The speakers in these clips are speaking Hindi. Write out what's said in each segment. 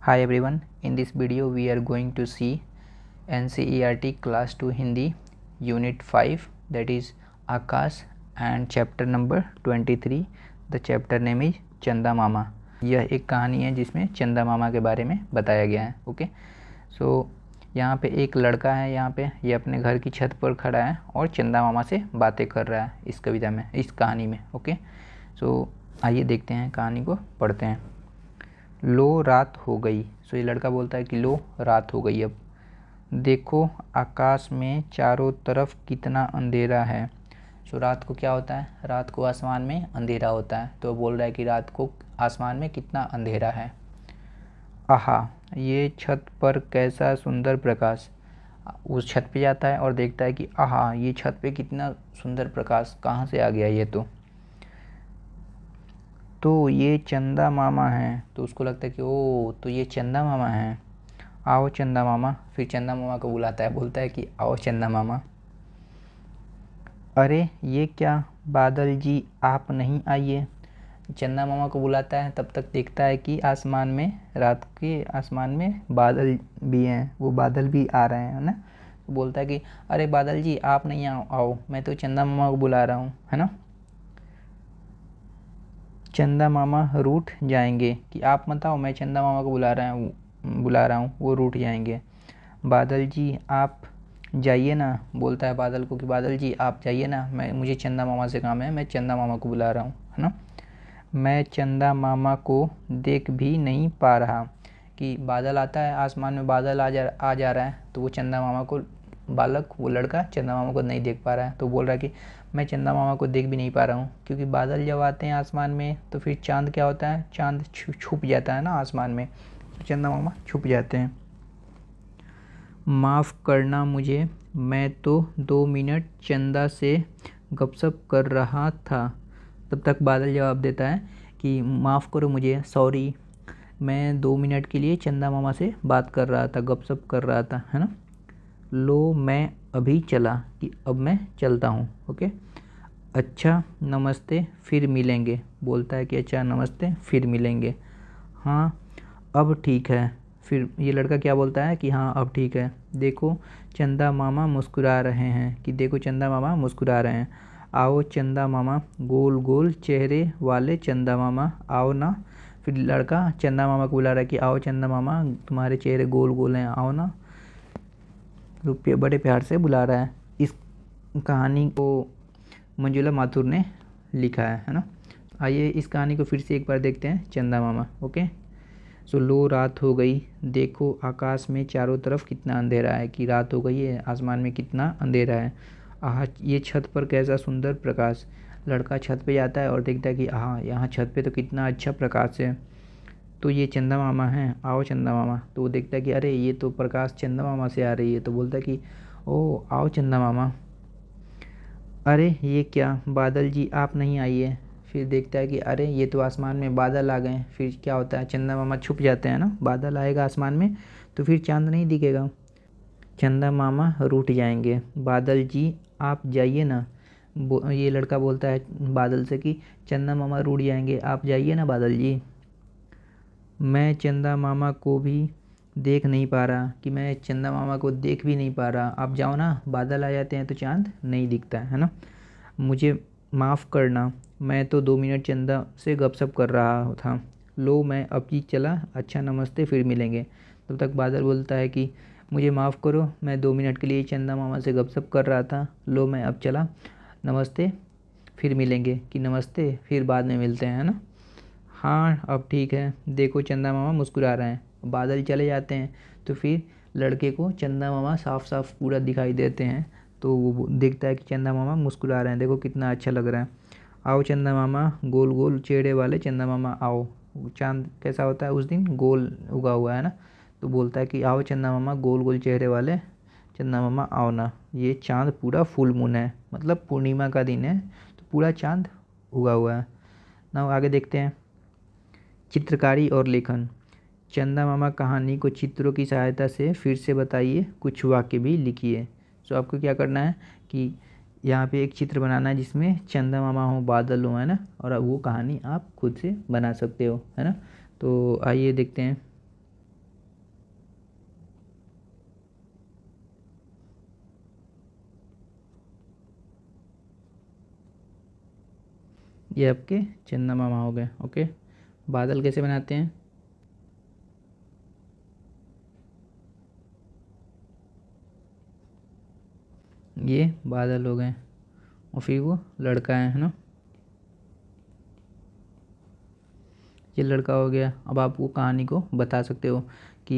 Hi everyone, in this video we are going to see NCERT Class 2 Hindi Unit 5, that is Akash, and chapter number 23. The chapter name is चंदा मामा। यह एक कहानी है जिसमें चंदा मामा के बारे में बताया गया है। ओके, सो यहाँ पे एक लड़का है, यहाँ पे ये अपने घर की छत पर खड़ा है और चंदा मामा से बातें कर रहा है इस कविता में, इस कहानी में। ओके, सो आइए देखते हैं, कहानी को पढ़ते हैं। लो रात हो गई। सो ये लड़का बोलता है कि लो रात हो गई, अब देखो आकाश में चारों तरफ कितना अंधेरा है। सो रात को क्या होता है, रात को आसमान में अंधेरा होता है, तो बोल रहा है कि रात को आसमान में कितना अंधेरा है। आहा, ये छत पर कैसा सुंदर प्रकाश। उस छत पे जाता है और देखता है कि आहा, ये छत पे कितना सुंदर प्रकाश कहाँ से आ गया ये तो ये चंदा मामा हैं। तो उसको लगता है कि ओ, तो ये चंदा मामा हैं। आओ चंदा मामा। फिर चंदा मामा को बुलाता है, बोलता है कि आओ चंदा मामा। अरे ये क्या बादल जी, आप नहीं आइए। चंदा मामा को बुलाता है, तब तक देखता है कि आसमान में, रात के आसमान में बादल भी हैं, वो बादल भी आ रहे हैं, है ना। तो बोलता है कि अरे बादल जी आप नहीं आओ, मैं तो चंदा मामा को बुला रहा हूँ, है ना। चंदा मामा रूठ जाएंगे कि आप मत आओ, मैं चंदा मामा को बुला रहा हूँ, वो रूठ जाएंगे। बादल जी आप जाइए ना, बोलता है बादल को कि बादल जी आप जाइए ना, मुझे चंदा मामा से काम है, मैं चंदा मामा को बुला रहा हूँ, है ना। मैं चंदा मामा को देख भी नहीं पा रहा। कि बादल आता है, आसमान में बादल आ जा रहा है, तो वो चंदा मामा को, वो लड़का चंदा मामा को नहीं देख पा रहा है। तो बोल रहा है कि मैं चंदा मामा को देख भी नहीं पा रहा हूँ, क्योंकि बादल जब आते हैं आसमान में तो फिर चांद क्या होता है, चांद छुप जाता है ना आसमान में, तो चंदा मामा छुप जाते हैं। माफ़ करना मुझे, मैं तो 2 मिनट चंदा से गपशप कर रहा था। तब तक बादल जवाब देता है कि माफ़ करो मुझे, सॉरी, मैं 2 मिनट के लिए चंदा मामा से बात कर रहा था, गपशप कर रहा था, है ना। लो मैं अभी चला, कि अब मैं चलता हूँ। ओके, अच्छा नमस्ते फिर मिलेंगे। बोलता है कि अच्छा नमस्ते फिर मिलेंगे। हाँ अब ठीक है। फिर ये लड़का क्या बोलता है कि हाँ अब ठीक है। देखो चंदा मामा मुस्कुरा रहे हैं, कि देखो चंदा मामा मुस्कुरा रहे हैं। आओ चंदा मामा, गोल गोल चेहरे वाले चंदा मामा आओ ना। फिर लड़का चंदा मामा को बुला रहा है कि आओ चंदा मामा, तुम्हारे चेहरे गोल गोल हैं, आओ ना। रुपये बड़े प्यार से बुला रहा है। इस कहानी को मंजुला माथुर ने लिखा है ना। आइए इस कहानी को फिर से एक बार देखते हैं, चंदा मामा। ओके, सो लो रात हो गई, देखो आकाश में चारों तरफ कितना अंधेरा है, कि रात हो गई है, आसमान में कितना अंधेरा है। आह, ये छत पर कैसा सुंदर प्रकाश। लड़का छत पे जाता है और देखता है कि हाँ यहाँ छत पे तो कितना अच्छा प्रकाश है, तो ये चंदा मामा हैं, आओ चंदा मामा। तो वो देखता है कि अरे ये तो प्रकाश चंदा मामा से आ रही है, तो बोलता है कि ओ आओ चंदा मामा। अरे ये क्या बादल जी आप नहीं आइए। फिर देखता है कि अरे ये तो आसमान में बादल आ गए। फिर क्या होता है, चंदा मामा छुप जाते हैं ना, बादल आएगा आसमान में तो फिर चांद नहीं दिखेगा, चंदा मामा रूठ जाएंगे। बादल जी आप जाइए ना। ये लड़का बोलता है बादल से कि चंदा मामा रूठ जाएंगे, आप जाइए ना बादल जी। मैं चंदा मामा को भी देख नहीं पा रहा, कि मैं चंदा मामा को देख भी नहीं पा रहा, आप जाओ ना, बादल आ जाते हैं तो चांद नहीं दिखता है ना। मुझे माफ़ करना, मैं तो 2 मिनट चंदा से गपशप कर रहा था। लो मैं अब ही चला, अच्छा नमस्ते फिर मिलेंगे। तब तक बादल बोलता है कि मुझे माफ़ करो, मैं 2 मिनट के लिए चंदा मामा से गपशप कर रहा था, लो मैं अब चला, नमस्ते फिर मिलेंगे, कि नमस्ते फिर बाद में मिलते हैं, है ना। हाँ अब ठीक है। देखो चंदा मामा मुस्कुरा रहे हैं, बादल चले जाते हैं तो फिर लड़के को चंदा मामा साफ साफ पूरा दिखाई देते हैं, तो वो देखता है कि चंदा मामा मुस्कुरा रहे हैं, देखो कितना अच्छा लग रहा है। आओ चंदा मामा, गोल गोल चेहरे वाले चंदा मामा आओ। चांद कैसा होता है उस दिन, गोल उगा हुआ है ना। तो बोलता है कि आओ चंदा मामा, गोल गोल चेहरे वाले चंदा मामा आओ ना। ये चांद पूरा फुल मून है, मतलब पूर्णिमा का दिन है, तो पूरा चांद उगा हुआ है ना। आगे देखते हैं, चित्रकारी और लेखन। चंदा मामा कहानी को चित्रों की सहायता से फिर से बताइए, कुछ वाक्य भी लिखिए। सो आपको क्या करना है कि यहाँ पे एक चित्र बनाना है जिसमें चंदा मामा हो, बादल हो, है ना, और वो कहानी आप खुद से बना सकते हो, है ना। तो आइए देखते हैं। ये आपके चंदा मामा हो गए। ओके, बादल कैसे बनाते हैं? ये बादल हो गए और फिर वो लड़का है ना, ये लड़का हो गया। अब आप वो कहानी को बता सकते हो कि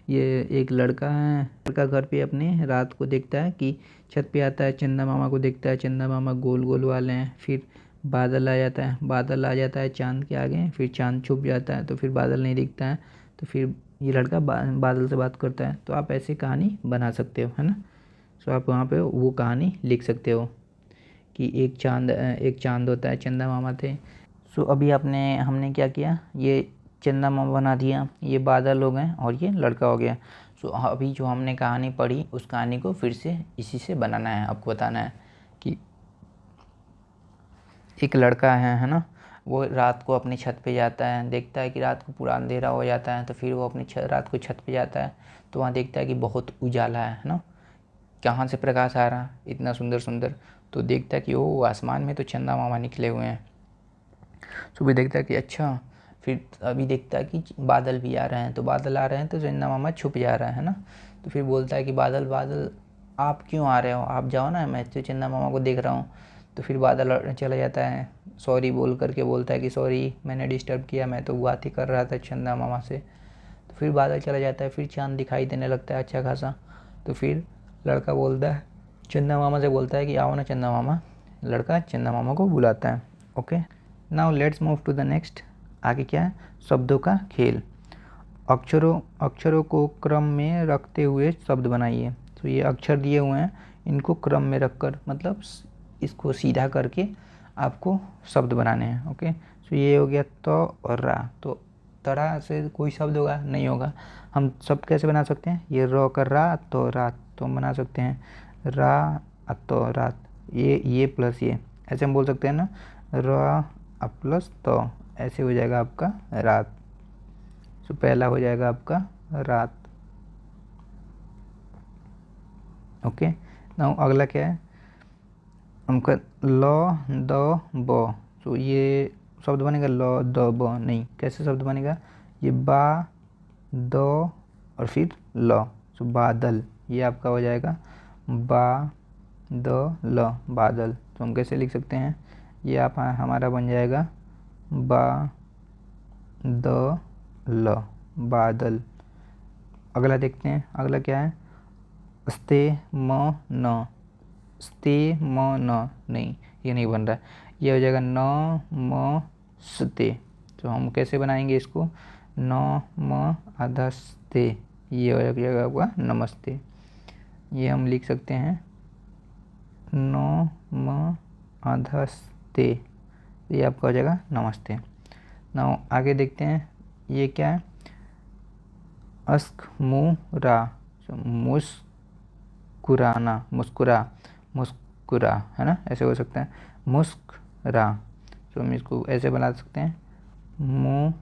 ये एक लड़का है, लड़का घर पे अपने रात को देखता है कि छत पे आता है, चंदा मामा को देखता है, चंदा मामा गोल गोल वाले हैं। फिर बादल आ जाता है, बादल आ जाता है चांद के आगे, फिर चांद छुप जाता है तो फिर बादल नहीं दिखता है। तो फिर ये लड़का बादल से बात करता है। तो आप ऐसे कहानी बना सकते हो, है ना। सो आप वहाँ पे वो कहानी लिख सकते हो कि एक चांद होता है, चंदा मामा थे। सो अभी हमने क्या किया, ये चंदा मामा बना दिया, ये बादल हो गए और ये लड़का हो गया। सो अभी जो हमने कहानी पढ़ी उस कहानी को फिर से इसी से बनाना है। आपको बताना है कि एक लड़का है ना, वो रात को अपनी छत पे जाता है, देखता है कि रात को पूरा अंधेरा हो जाता है। तो फिर वो अपनी रात को छत पे जाता है तो वहाँ देखता है कि बहुत उजाला है ना, कहाँ से प्रकाश आ रहा इतना सुंदर सुंदर। तो देखता है कि ओ आसमान में तो चंदा मामा निकले हुए हैं। सुबह देखता है कि अच्छा, फिर अभी देखता है कि बादल भी आ रहे हैं। तो बादल आ रहे हैं तो चंदा मामा छुप जा रहा है ना। तो फिर बोलता है कि बादल बादल आप क्यों आ रहे हो, आप जाओ ना, मैं तो चंदा मामा को देख रहा हूँ। तो फिर बादल चला जाता है, सॉरी बोल करके बोलता है कि सॉरी मैंने डिस्टर्ब किया, मैं तो बात ही कर रहा था चंदा मामा से। तो फिर बादल चला जाता है, फिर चाँद दिखाई देने लगता है अच्छा खासा। तो फिर लड़का बोलता है, चंदा मामा से बोलता है कि आओ ना चंदा मामा। लड़का चंदा मामा को बुलाता है। Okay, now let's move to the next. आगे क्या है, शब्दों का खेल। अक्षरों को क्रम में रखते हुए शब्द बनाइए। तो ये अक्षर दिए हुए हैं, इनको क्रम में रखकर, मतलब इसको सीधा करके आपको शब्द बनाने हैं। ओके, तो ये हो गया तो और रा। तो तरह से कोई शब्द होगा नहीं होगा। हम शब्द कैसे बना सकते हैं, ये रो कर रा तो रात, तो हम बना सकते हैं रा तो रात। ये प्लस ये, ऐसे हम बोल सकते हैं ना, रा प्लस तो, ऐसे हो जाएगा आपका रात। तो पहला हो जाएगा आपका रात। ओके, नाउ अगला क्या है, हमका ल द ब। तो ये शब्द बनेगा ल द ब नहीं, कैसे शब्द बनेगा, ये बा द और फिर ल। तो बादल, ये आपका हो जाएगा बा द ल, बादल। तो हम कैसे लिख सकते हैं, ये आप हमारा बन जाएगा बा द ल, बादल। अगला देखते हैं, अगला क्या है, स्ते म न, स्ते म न नहीं, ये नहीं बन रहा है, ये हो जाएगा न म स्ते। तो हम कैसे बनाएंगे इसको, न म आधा स्ते, ये हो जाएगा आपका नमस्ते। ये हम लिख सकते हैं न म आधा स्ते, ये आपका हो जाएगा नमस्ते। ना आगे देखते हैं, ये क्या है, अस्क मुरा, मुस्कुराना, मुस्कुरा है ना, ऐसे हो सकता है मुस्कुरा। तो हम इसको ऐसे बना सकते हैं मु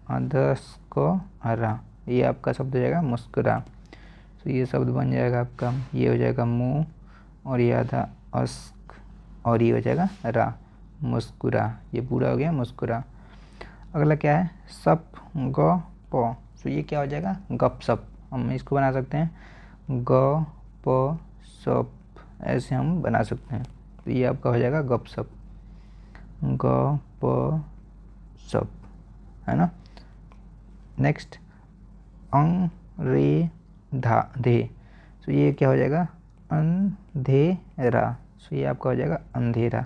अधस्को हरा, ये आपका शब्द हो जाएगा मुस्कुरा। तो ये शब्द बन जाएगा आपका, ये हो जाएगा मुँह और ये आधा अस्क और ये हो जाएगा रा, मुस्कुरा। ये पूरा हो गया मुस्कुरा। अगला क्या है, सप ग प। तो ये क्या हो जाएगा, गप सप। हम इसको बना सकते हैं ग प सप, ऐसे हम बना सकते हैं। तो ये आपका हो जाएगा गप सप, ग प सप, है ना। नेक्स्ट, अंग्रेधा धे। तो ये क्या हो जाएगा, अंधेरा। तो ये आपका हो जाएगा अंधेरा,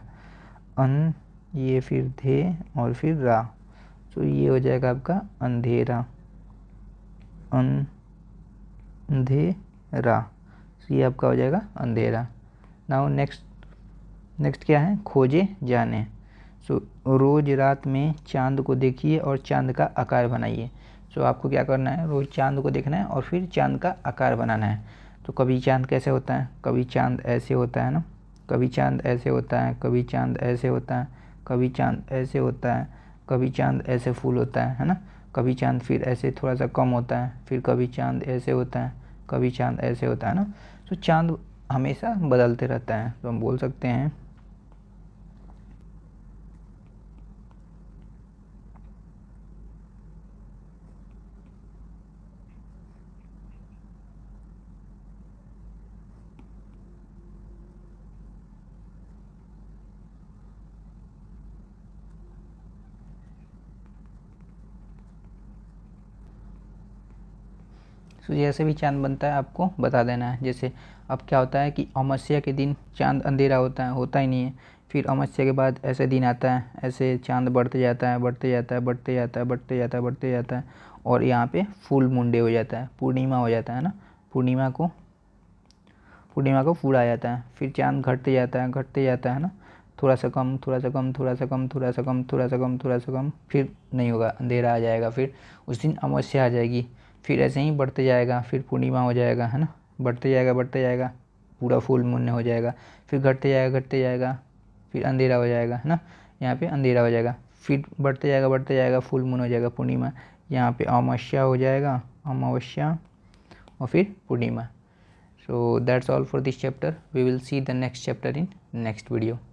अन ये फिर धे और फिर रा। तो ये हो जाएगा आपका अंधेरा, अंधेरा। तो ये आपका हो जाएगा अंधेरा। नाउ नेक्स्ट क्या है, खोजे जाने। सो रोज़ रात में चांद को देखिए और चांद का आकार बनाइए। सो आपको क्या करना है, रोज़ चांद को देखना है और फिर चांद का आकार बनाना है। तो कभी चांद कैसे होता है, कभी चांद ऐसे होता है ना, कभी चांद ऐसे होता है, कभी चांद ऐसे होता है, कभी चांद ऐसे होता है, कभी चांद ऐसे फूल होता है ना, कभी चांद फिर ऐसे थोड़ा सा कम होता है, फिर कभी चांद ऐसे होता है, कभी चांद ऐसे होता है ना। तो चांद हमेशा बदलते रहता है। तो हम बोल सकते हैं सो जैसे भी चाँद बनता है आपको बता देना है। जैसे अब क्या होता है कि अमावस्या के दिन चाँद अंधेरा होता ही नहीं है। फिर अमावस्या के बाद ऐसे दिन आता है, ऐसे चाँद बढ़ते जाता है, बढ़ते जाता है, बढ़ते जाता है, बढ़ते जाता है, बढ़ते जाता है, और यहाँ पे फुल मून डे हो जाता है, पूर्णिमा हो जाता है ना। पूर्णिमा को पूरा आ जाता है। फिर चाँद घटते जाता है ना, थोड़ा सा कम, थोड़ा सा कम, थोड़ा सा कम, थोड़ा सा कम, थोड़ा सा कम, थोड़ा सा कम, फिर नहीं होगा, अंधेरा आ जाएगा। फिर उस दिन अमावस्या आ जाएगी। फिर ऐसे ही बढ़ते जाएगा, फिर पूर्णिमा हो जाएगा, है ना, बढ़ते जाएगा, पूरा फुल मून हो जाएगा। फिर घटते जाएगा, फिर अंधेरा हो जाएगा, है ना, यहाँ पे अंधेरा हो जाएगा। फिर बढ़ते जाएगा, फुल मून हो जाएगा, पूर्णिमा, यहाँ पे अमावस्या हो जाएगा, अमावस्या, और फिर पूर्णिमा। So that's all for this chapter. We will see the next chapter in next video.